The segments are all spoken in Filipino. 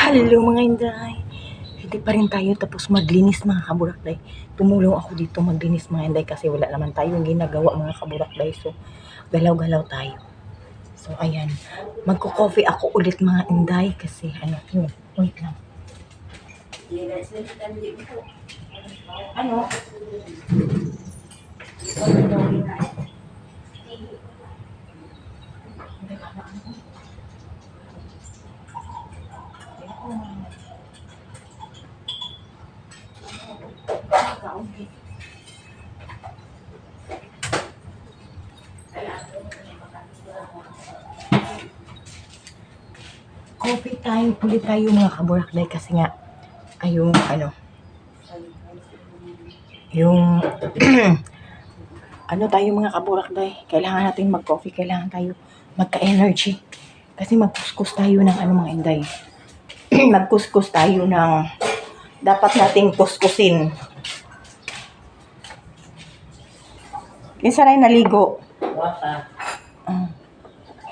Hello mga inday. Hindi pa rin tayo tapos maglinis mga kaburakday. Tumulong ako dito maglinis mga inday kasi wala naman tayong ginagawa mga kaburakday. So, galaw-galaw tayo. So, ayan. Magko-coffee ako ulit mga inday kasi ano, wait lang. Ano? Coffee time ulit tayo mga kaburakday kasi nga ay yung ano yung ano tayo mga kaburakday, kailangan natin mag-coffee, kailangan tayo magka-energy kasi magkuskus tayo ng ano mga inday. Magkuskus tayo ng dapat nating kuskusin. Kinsa rin naligo? Wata.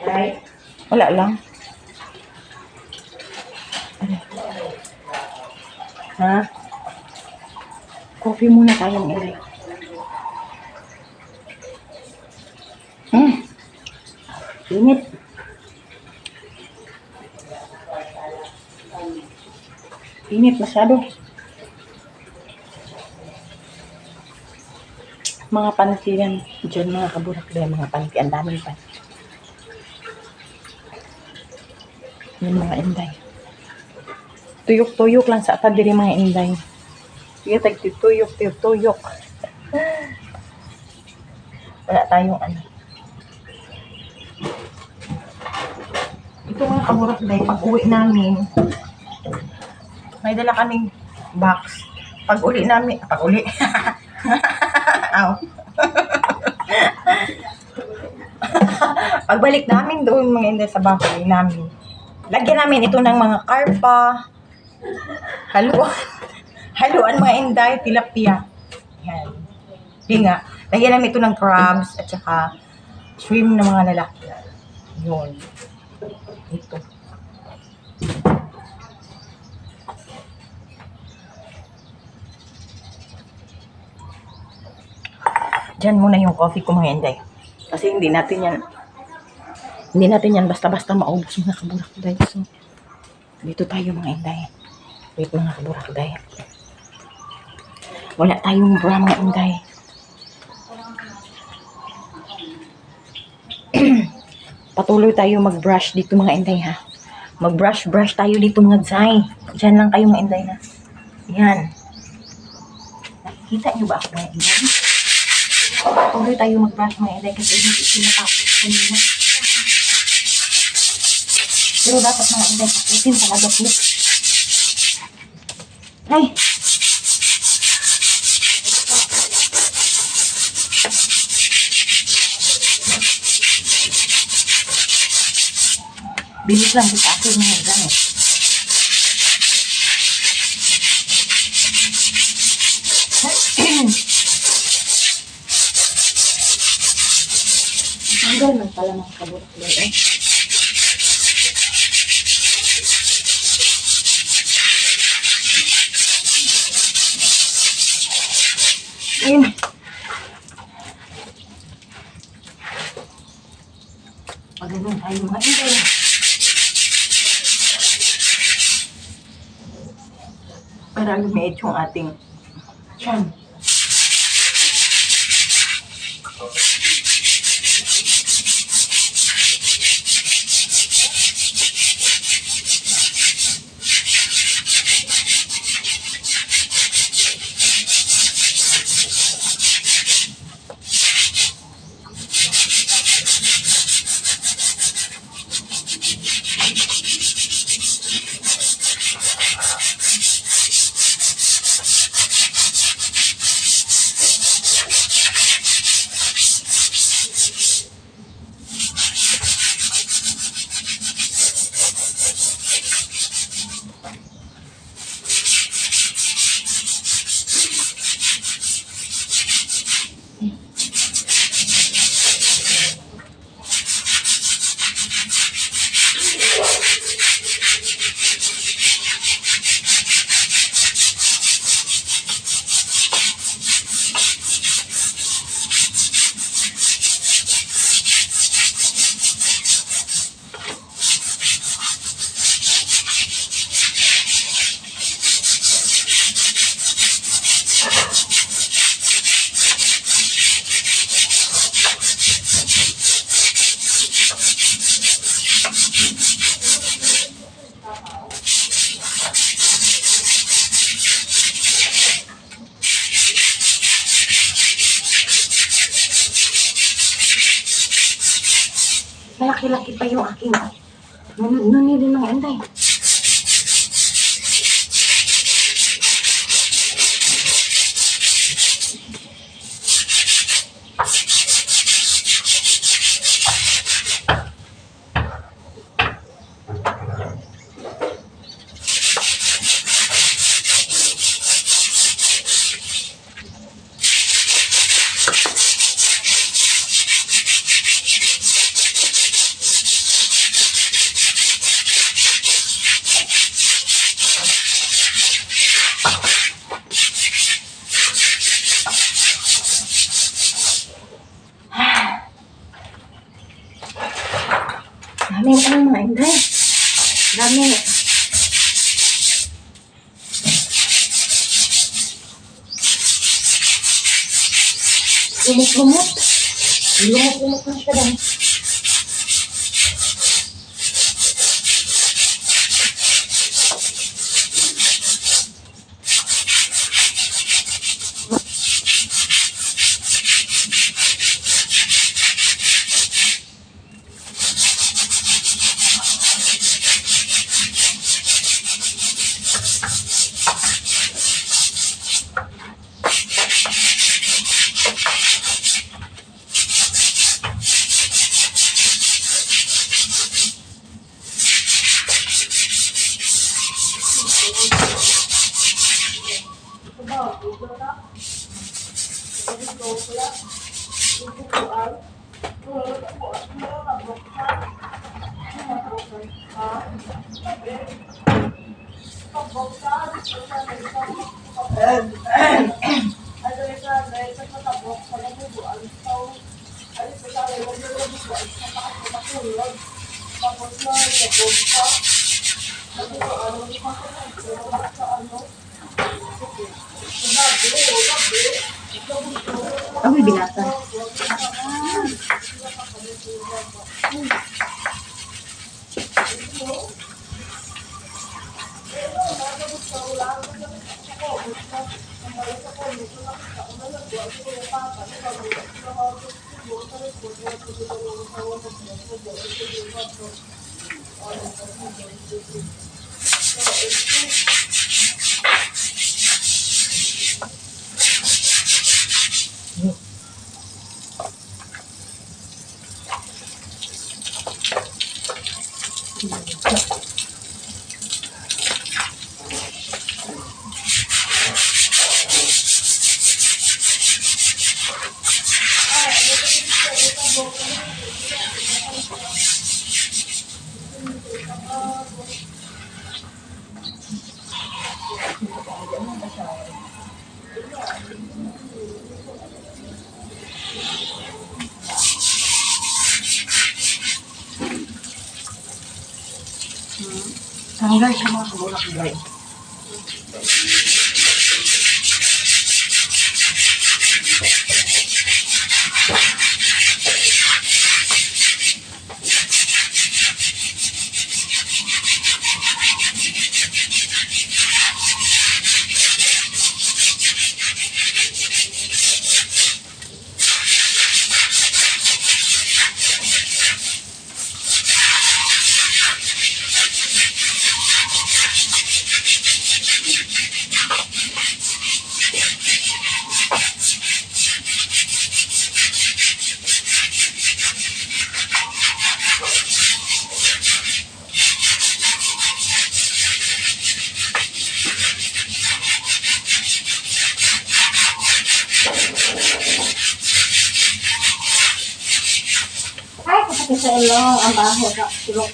Right? Wala lang. Ha? Coffee muna tayo ng ilay. Init. Init masyado. Mga panty yan dyan mga kaburakday, mga panty, ang daming panty. Yan mga inday. Tuyok-tuyok lang sa atad diri mga inday. Sige, tuyok. Wala tayong ano. Ito mga kaburakday, pag uwi namin, may dala kaming box. Pag uli namin, Aw. Pagbalik namin doon mga inday sa bahay namin, lagyan namin ito ng mga karpa, haluan mga inday, tilapia. Yan. Di nga, lagyan namin ito ng crabs at saka shrimp ng mga lalaki. Yun. Ito. Diyan muna yung coffee ko mga inday. Kasi hindi natin yan basta-basta maubos mga kaburakday. So, dito tayo mga inday. Wait mga kaburakday. Wala tayong bra mga inday. Patuloy tayo mag-brush dito mga inday ha. Mag-brush tayo dito mga zay. Diyan lang kayo mga inday na. Yan. Nakikita niyo ba ako mga inday? Patuloy tayo mag-brush mga inday kasi hindi sinatapos kanina. Pero dapat mga inday kapusin talaga po. Ay! Bilis lang sa akin mga inday. Tanggal man pala mga kaburakday eh. Ayun. Pagano'n tayo mga inday. Para lumiit yung ating tiyan. Malaki-laki pa yung aking nunili mga inday. Daming ano mga inday. Dami. Lumot-lumot. Lumot-lumot na siya dahil. Amoy binasa. Tanggal siya mga kabulak-bulak. Sa ilo, ang baho sa tulok.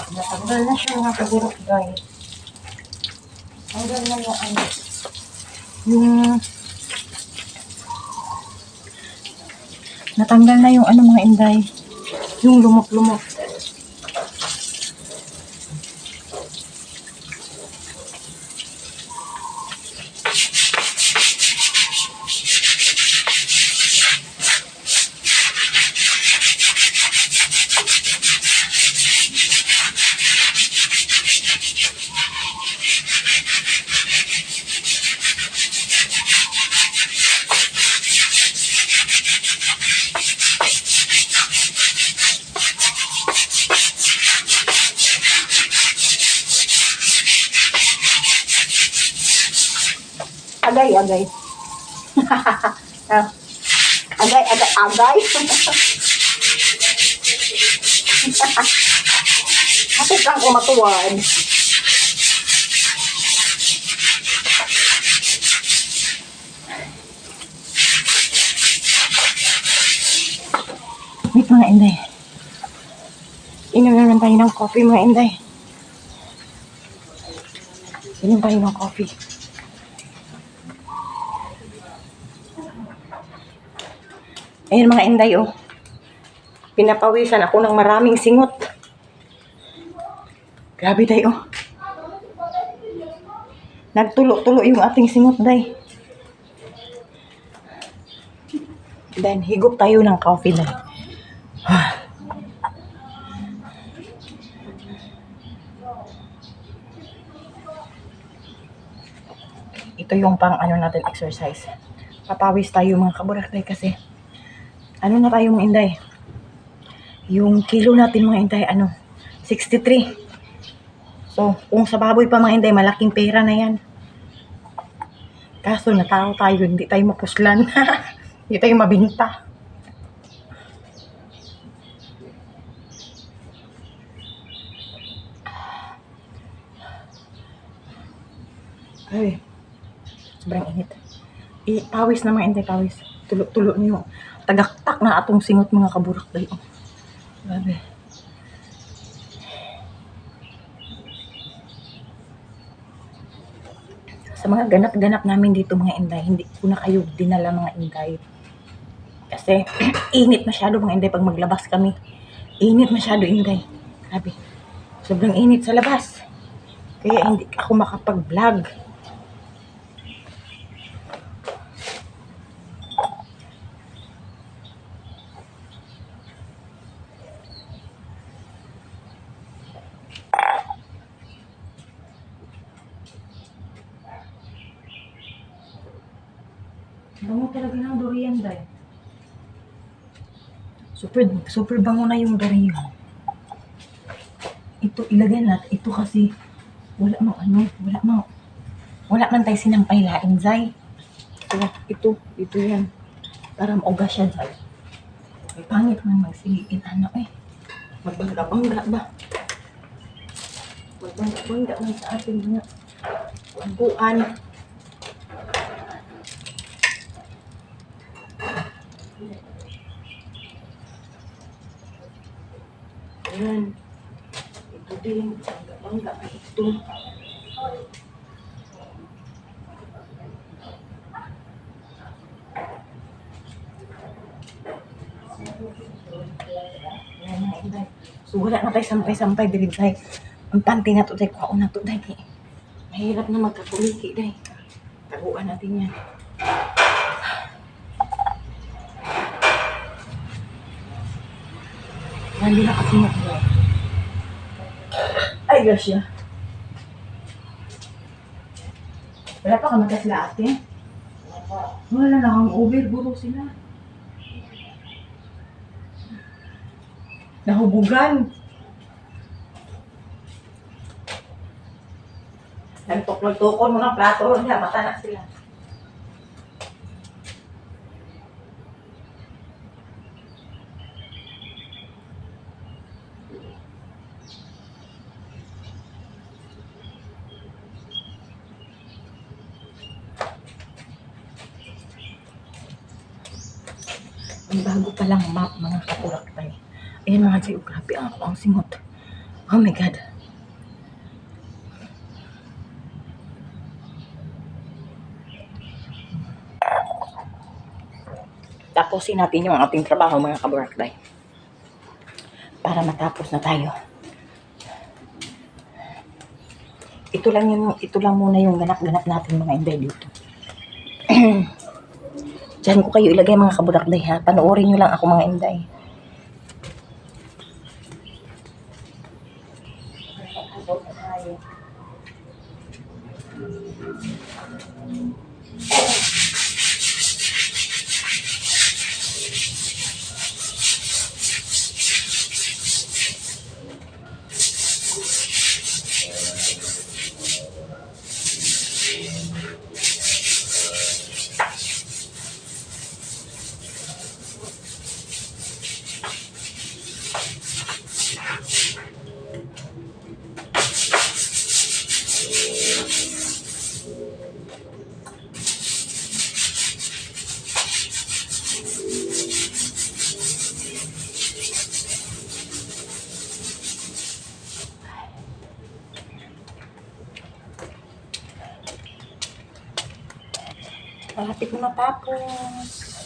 Natanggal na siya mga kabulok guys. Tanggal na yung ano. Natanggal na yung ano mga inday. Yung lumok-lumok. Agay, agay. Ah, agay, agay, agay. Kapit lang kumatuwan. Wait mga inday. Inom naman tayo ng coffee mga inday. Inom tayo ng coffee. Ayun mga inday oh. Pinapawisan ako ng maraming singot. Grabe day oh. Nagtulo-tulo yung ating singot day. Then higop tayo ng coffee day. Ito yung pang ano natin exercise. Papawis tayo mga kaburakday kasi ano na tayo mga inday. Yung kilo natin mga inday 63. So kung sa baboy pa mga inday malaking pera na yan. Kaso natao tayo, hindi tayo mapuslan. Hindi tayo mabinta. Ay, sobrang init. Pawis na mga inday, pawis. Tulo-tulo niyo. Tagaktak na atong singot mga kaburakday. Oh. Grabe. Sa mga ganap-ganap namin dito mga inday, hindi ko na kayo dinala mga inday. Kasi init masyado mga inday pag maglabas kami. Init masyado inday. Grabe. Sobrang init sa labas. Kaya hindi ako makapag-vlog. Bango talaga ng durian day. Super bango na yung durian. Ito ilagay natin. Ito kasi wala man tayo sinampay lain day. Ito yan. Para mauga siya day. May pangit man magsigigit magbangga-bangga ba? Magbangga-bangga man sa ating mga buwan. Ayan. Ito din. Bangga na ito. Ayan. So wala na tayo sampay-sampay dili tayo. Ang panty na to tayo. Kaon na to tayo. Mahirap na magkakuliki tayo. Taguan natin yan. Hindi na kasi mo. Ay, Gracia. Wala pa ka magkasila ate? Wala na kang over. Buro sila. Nahubugan. Nagtukol-tukol mo ng plato. Mata na sila. Ang bago palang map mga kapurakay. Ayan mga geography. Ako ang singot. Oh my God. Tapusin natin yung ating trabaho mga kaburakay. Para matapos na tayo. Ito lang muna yung ganap-ganap natin mga inday dito. Diyan ko kayo ilagay mga kaburakday ha. Panoorin nyo lang ako mga inday. Malapit na matapos.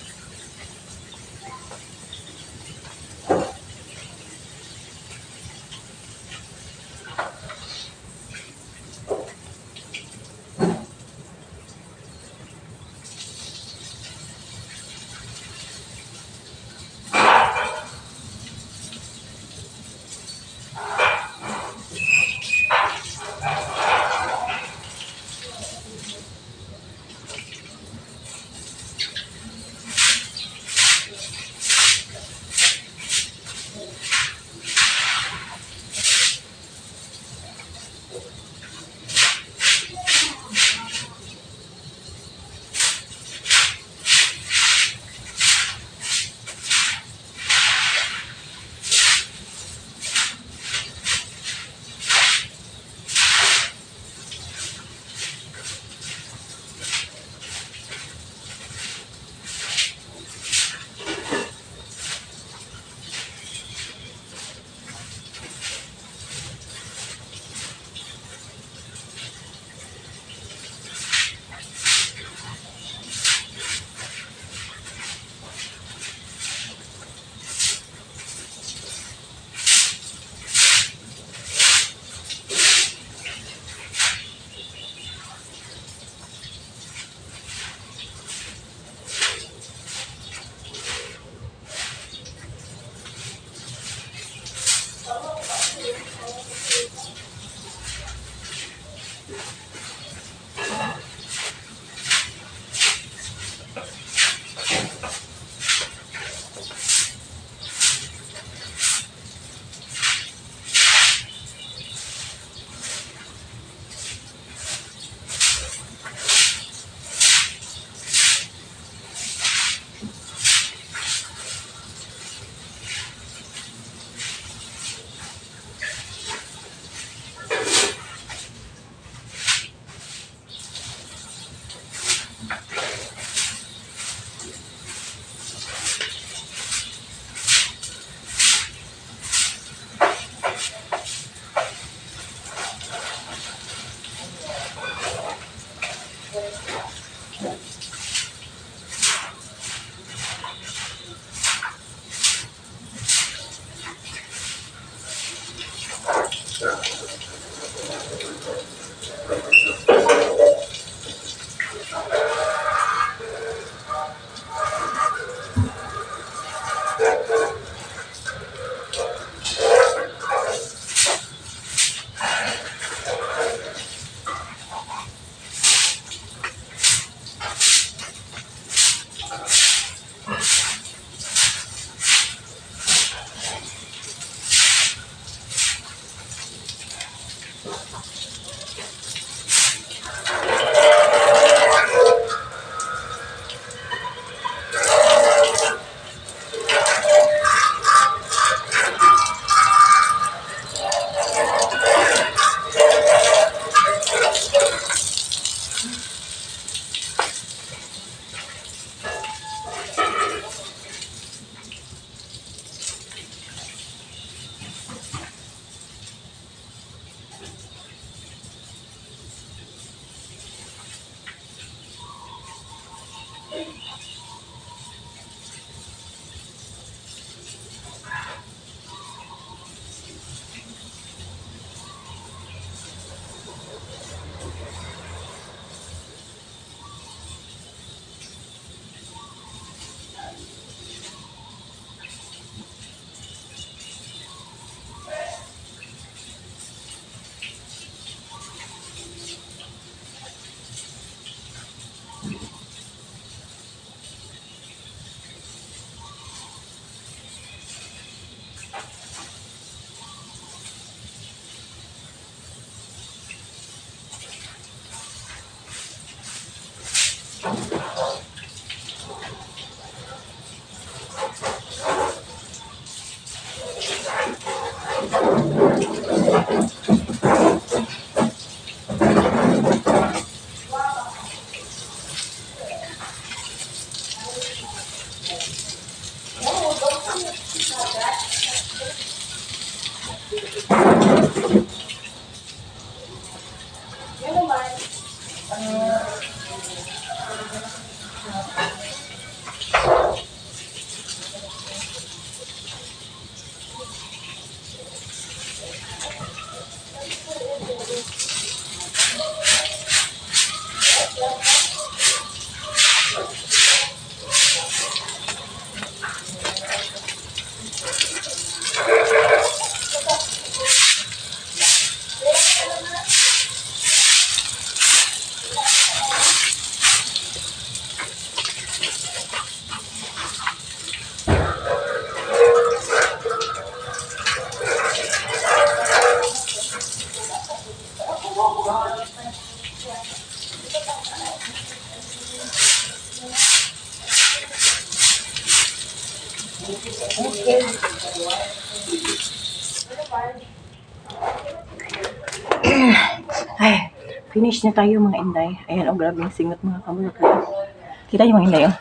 Okay. Ay, finish na tayo mga inday. Ayan, oh, grabe yung singot mga kabulaklay. Kita yung mga inday, oh.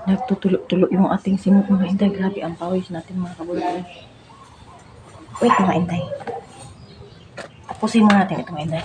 Nagtutulo-tulo yung ating singot mga inday. Grabe ang pawis natin mga kabulaklay. Wait mga inday. Tapusin mo natin ito mga inday.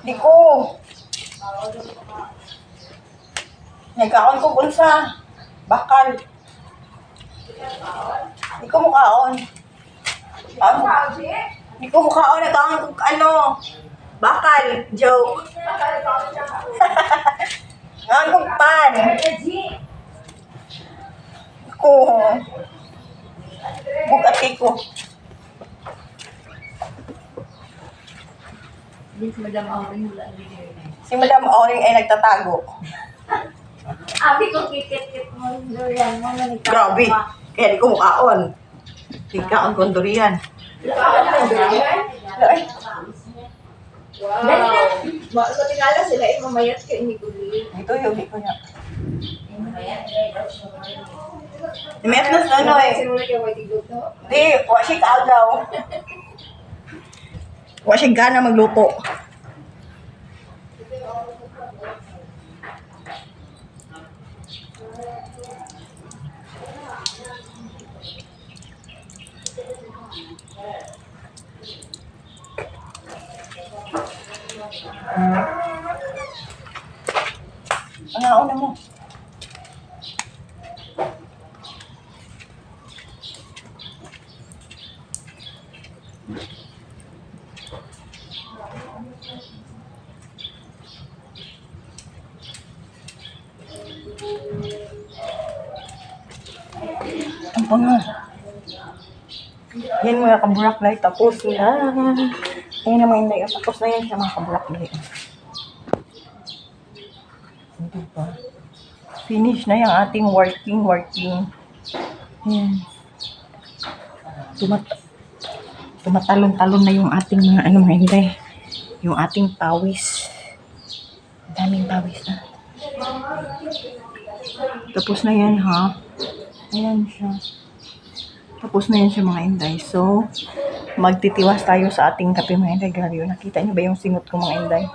Di ko. Nagkaon ko bulsa. Bakal. Di ko mukhaon. Di ko mukhaon. Nagkaon ko ano. Bakal. Joke. Nagkaon ko pan. Ko. Bukat ko. Si Madam Auring ay nagtatago. Abi ko kikit-kit mo durian mo na nagtatawa. Grabe. Kaya di ko mukhaon. Di ka ang kondorian. Ay, Dali na. Sa tingala sila eh, mamayat ka iniguli. ito yung ko niya. Met na sa ano eh. Sinula kayo may tigot no? Di, washing agaw. Washing gana magluto. Ang una mo. Ang panga. Yan mga kaburaklay. Tapos na. Ayan naman yung layo. Tapos na yan siya mga kaburaklay. Diba? Finish na yung ating working. Ayan. Tumatalon-talon na yung ating mga ano mga hindi. Yung ating pawis. Daming pawis na. Tapos na yan ha. Ayan siya. Tapos na yan siya mga inday. So, magtitiwas tayo sa ating kape mga inday. Grabe yun. Nakita niyo ba yung singot ko mga inday?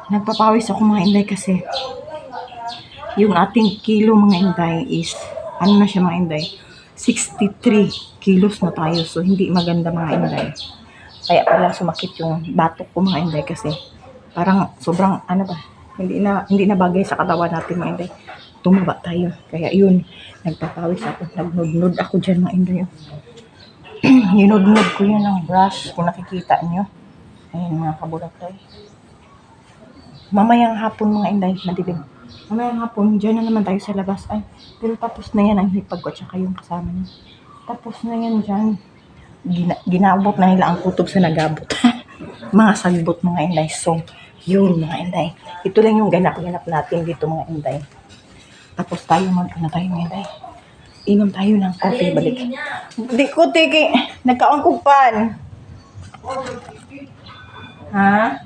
Nagpapawis ako mga inday kasi yung ating kilo mga inday is ano na siya mga inday? 63 kilos na tayo. So, hindi maganda mga inday. Kaya pala sumakit yung batok ko mga inday kasi parang sobrang ano ba? Hindi na bagay sa katawan natin mga inday. Tumaba tayo. Kaya yun, nagpapawis ako. Nagnudnud ako dyan mga inday. Hinudnud ko yun ng brush. Kung nakikita nyo. Ayan mga kabulaklay. Mamayang hapon mga inday, madilim. Mamayang hapon, dyan na naman tayo sa labas. Ay, pero tapos na yan ang hipag ko at saka yung kasama niya. Tapos na yan dyan. Ginabot na nila ang kutob sa nagabot. Mga sagbot mga inday. So, yun mga inday. Ito lang yung ganap-ganap natin dito mga inday. Tapos tayo ano tayo mga inday. Inom tayo ng coffee balik. Di ko tiki. Nagkaon ko pan. Ha?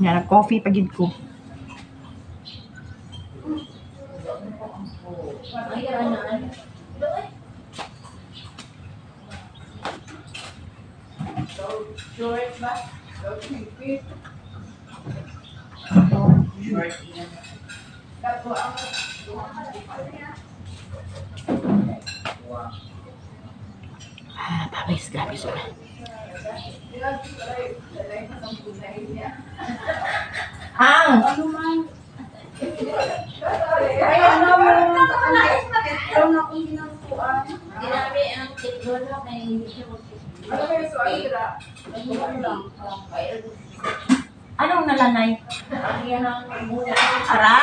Yan, coffee pagid ko. Pawis, grabe sobra. Hang! Ano man? Ay, ano mo? Ikaw na kung ginagawa. Grabe ang teknolog na hindi siya Ano kayo sa Alira? Anong nalanay? Ara?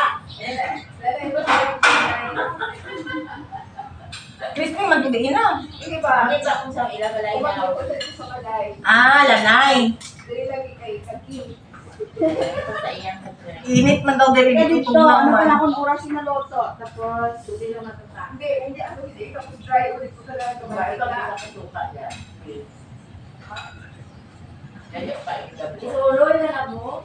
Crispy magkidiin na. Hindi ba? Bakit ba kung sa ilabalay na ako? Umakot sa kalay. Ah, lanay. Dili lagi kay Kaki. Ito sa iyang kapatid. Init man daw diri Kaya dito dito, ano pa na naman. akong oras na loto. Tapos, hindi lang matata. Hindi, ako hindi. Tapos dry ulit ko talaga. Bakit ba bisa kasuka dyan? Kaya pa yung gabi. Isuloy na lang mo.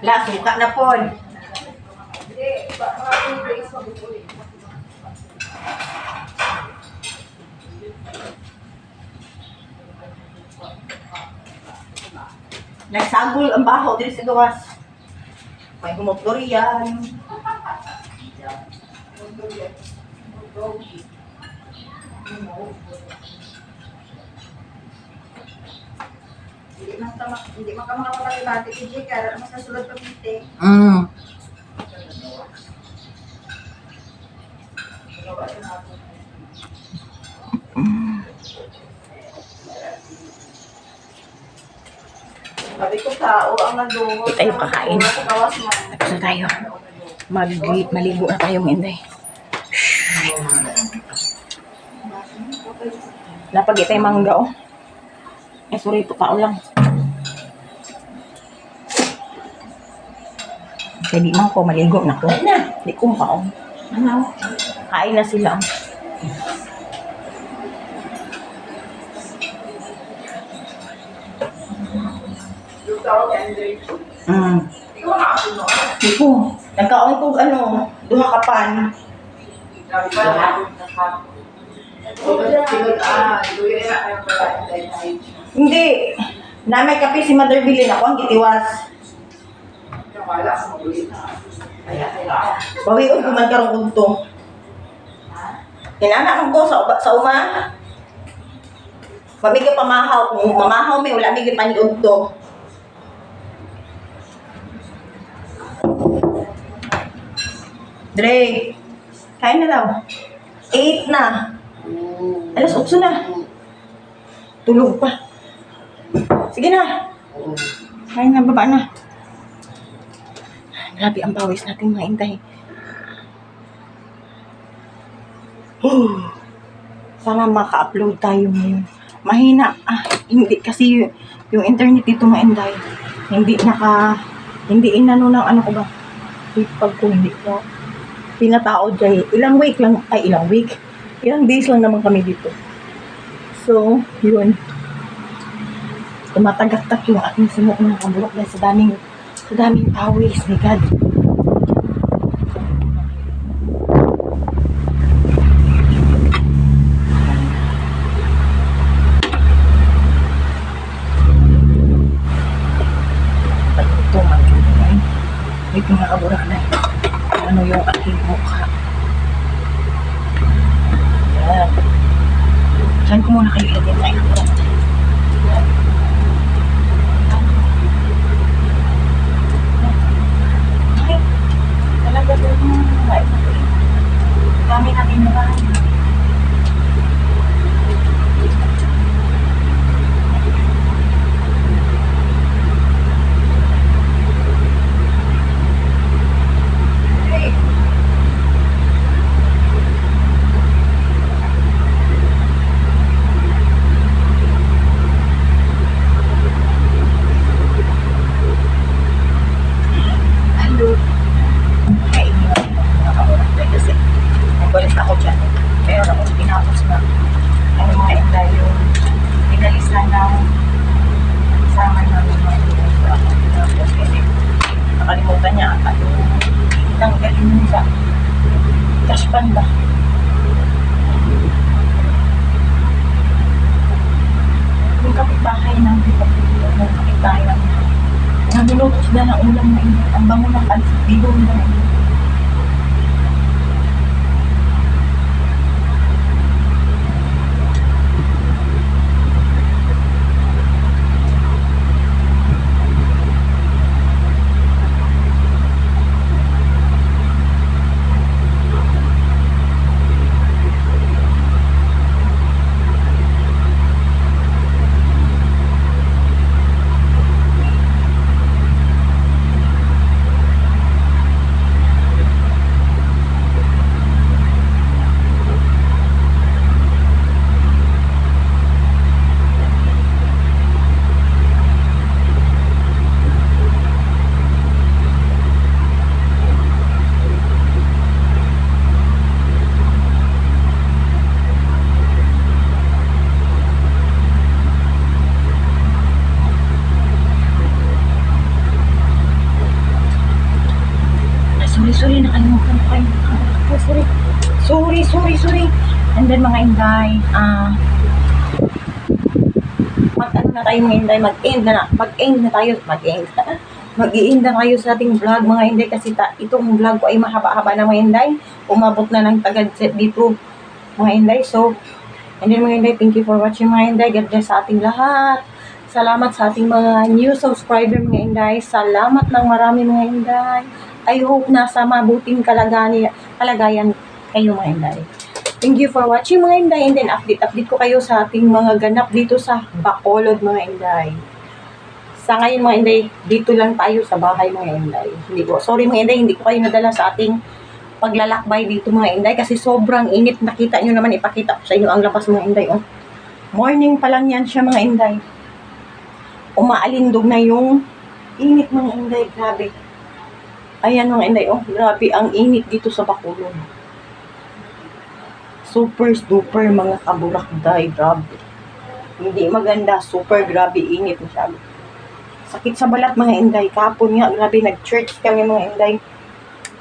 La, suka na po. Hindi, mga 2 days mabubulit. Nagsagol ang baho diri sa gawas. May humotor yan. Hindi man ka makapagpalibati kay Jay, kaya mas nasulod pa meeting. Mm. Sabi ko tao ang nandungo. Di tayo kakain. Gawas mo. Tapos na tayo. Maligo na tayo ng Inday. Napag tayo mangga oh. Eh, sorry, ito tao lang. Kaya di man ko maligo na ko. Di ko pa oh. Ano? Kain na sila. Mm. Di ko. Nagkaon ko ano, duha ka pan. Hindi. Na may kape si Mother Bilin ako ang gitiwas. Bawiod ko man karong udto. Kinana ko sa uma. Mamigay pamahaw. Kung mamahaw may wala migay paniud to. Dre, kain na daw. 8 na. Alas 8 na. Tulog pa. Sige na. Kain na, baba na. Grabe ang pawis natin mga intay. Sana maka-upload tayo ngayon. Mahina. Hindi kasi yung internet dito mga intay. Hindi inano ng ano ko ba. Pag ko hindi ko pinataod kay ilang days lang naman kami dito. So, yun. Tumatagak-tak yung aking simok ng kabulok dahil sa daming pawis. My God. Ito, mag-ibigay. May kumakaburak na. Ano yung aking mukha. Yan. Saan ko muna kayo ilagay na ito? Ay, talaga ba yung mga ito? Dami natin na ba? Nakalimutan niya ata yung tanggalin mo sa dashpan ba? Yung kapitbahay namin yung kapitbahay namin naglulutos na ng ulam na init. Ang bango ng pansit bilog na init. Ay, sorry. Sorry. And then mga Inday, mag-ano na tayo mga Inday, mag-end na tayo, mag-i-end na tayo sa ating vlog mga Inday kasi itong vlog ko ay mahaba-haba na mga Inday. Umabot na ng tagad set dito mga Inday. So, and then mga Inday, thank you for watching mga Inday. God bless sa ating lahat. Salamat sa ating mga new subscriber mga Inday. Salamat ng marami mga Inday. I hope nasa mabuting kalagayan kayo mga Inday. Thank you for watching mga Inday. And then update ko kayo sa ating mga ganap dito sa Bacolod mga Inday. Sa ngayon mga Inday, dito lang tayo sa bahay mga Inday. Sorry mga Inday, hindi ko kayo nadala sa ating paglalakbay dito mga Inday kasi sobrang init. Nakita nyo naman, ipakita ko sa inyo ang labas mga Inday. Oh. Morning pa lang yan siya mga Inday. Umaalindog na yung init mga Inday. Grabe. Ayan mga Inday. Oh, grabe ang init dito sa Bacolod. Super duper mga kaburakday. Grabe. Hindi maganda. Super grabe init masyado. Sakit sa balat mga Inday. Kapon nga. Grabe. Nag-church kami mga Inday.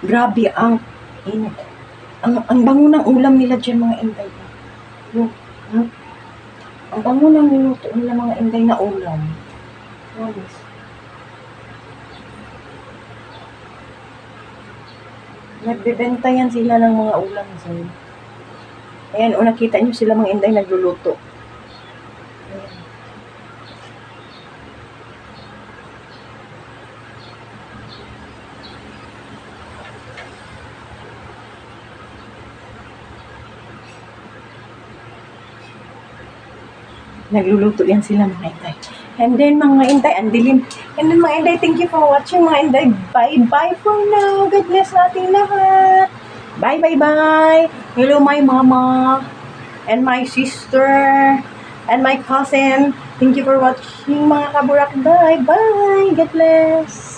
Grabe ang init. Ang bango ng ulam nila dyan mga Inday. Ang bango ng minuto nila mga Inday na ulam. Grabe. Nagbebenta yan sila ng mga ulam sa'yo. Ayan, o nakita nyo sila mga Inday nagluluto. Ayan. Nagluluto yan sila mga Inday. And then mga Inday, ang dilim. And then mga Inday, thank you for watching mga Inday. Bye for now. God bless natin lahat. Bye. Hello my mama and my sister and my cousin. Thank you for watching mga kaburakday. Bye. God bless.